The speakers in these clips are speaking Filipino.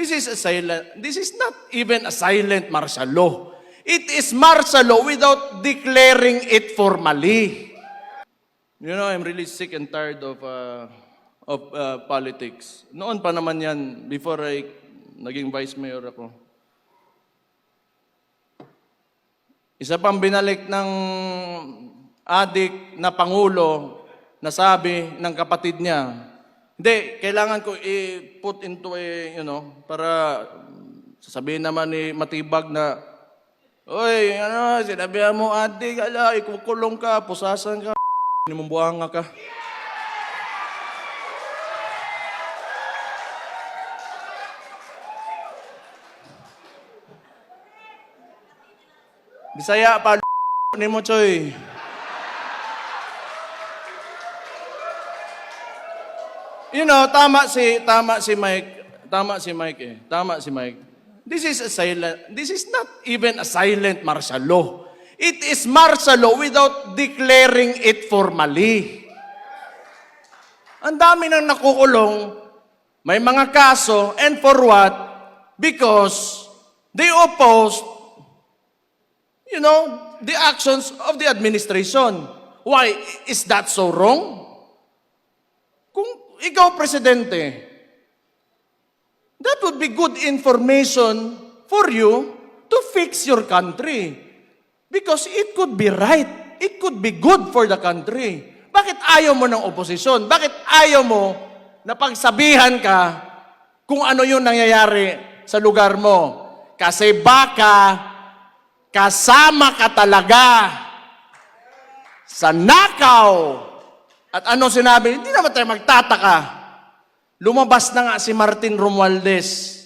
This is not even a silent martial law. It is martial law without declaring it formally. You know, I'm really sick and tired of politics. Noon pa naman yan, before I naging vice mayor ako. Isa pang binalik ng adik na pangulo na sabi ng kapatid niya, hindi, kailangan ko i-put into para sasabihin naman ni Matibag na, oy, sinabihan mo adik, ikukulong ka, pusasan ka, hindi mong buhanga ka. Bisaya pa ni mo, Choy. You know, tama si Mike. This is not even a silent martial law. It is martial law without declaring it formally. Ang dami nang nakukulong, may mga kaso, and for what? Because they opposed, the actions of the administration. Why? Is that so wrong? Kung ikaw, Presidente, that would be good information for you to fix your country. Because it could be right. It could be good for the country. Bakit ayaw mo ng oposisyon? Bakit ayaw mo na pagsabihan ka kung ano yung nangyayari sa lugar mo? Kasi baka kasama ka talaga sa nakaw. At ano sinabi? Hindi naman tayo magtataka. Lumabas na nga si Martin Romualdez.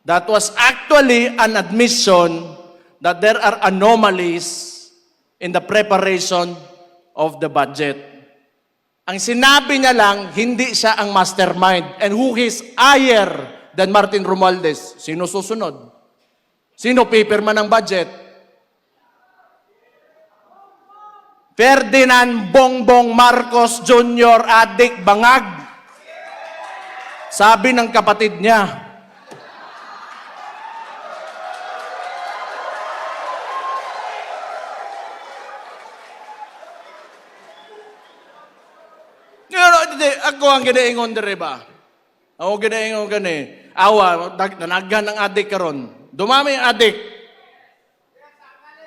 That was actually an admission that there are anomalies in the preparation of the budget. Ang sinabi niya lang, hindi siya ang mastermind. And who is higher than Martin Romualdez? Sino susunod? Sino paperman ng budget? Ferdinand Bongbong Marcos Jr. Adik Bangag. Sabi ng kapatid niya. Ako ang ginaingon dere ba? Ako ginaingon gani. Awa, nanaghan ng adik karon. Dumami ang adik.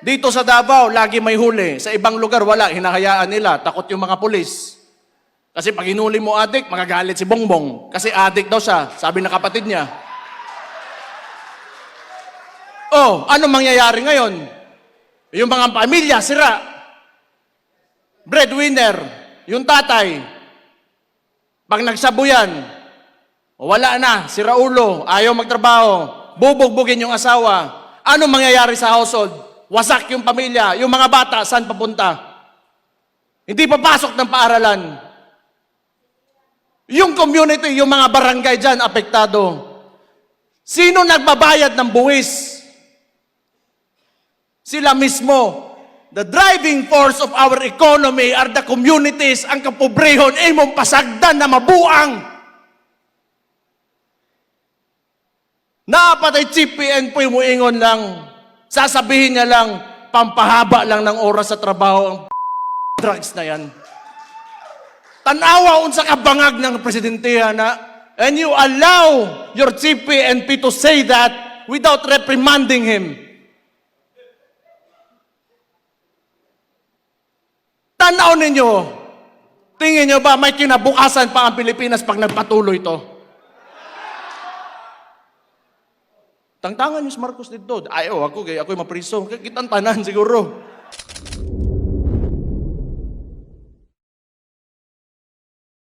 Dito sa Davao, lagi may huli. Sa ibang lugar, wala. Hinahayaan nila. Takot yung mga pulis. Kasi pag hinuli mo adik, magagalit si Bongbong. Kasi adik daw siya, sabi ng kapatid niya. Oh, ano mangyayari ngayon? Yung mga pamilya, sira. Breadwinner, yung tatay. Pag nagsabuyan, wala na, sira ulo, ayaw magtrabaho, bubugbugin yung asawa. Ano mangyayari sa household? Wasak yung pamilya, yung mga bata, saan papunta? Hindi papasok ng paaralan. Yung community, yung mga barangay dyan, apektado. Sino nagbabayad ng buwis? Sila mismo. The driving force of our economy are the communities, ang kapobrehon, mong pasagdan na mabuang. Napatay Chief PNP mo ingon lang, sasabihin niya lang, pampahaba lang ng oras sa trabaho ang drugs na yan. Tanawa unsa ka bangag ng presidentiya na, and you allow your Chief PNP to say that without reprimanding him. Tanaw ninyo, tingin nyo ba may kinabukasan pa ang Pilipinas pag nagpatuloy ito? Tangtangan yung Marcos dito. Ayaw, ako'y mapriso. Kitang tanan siguro.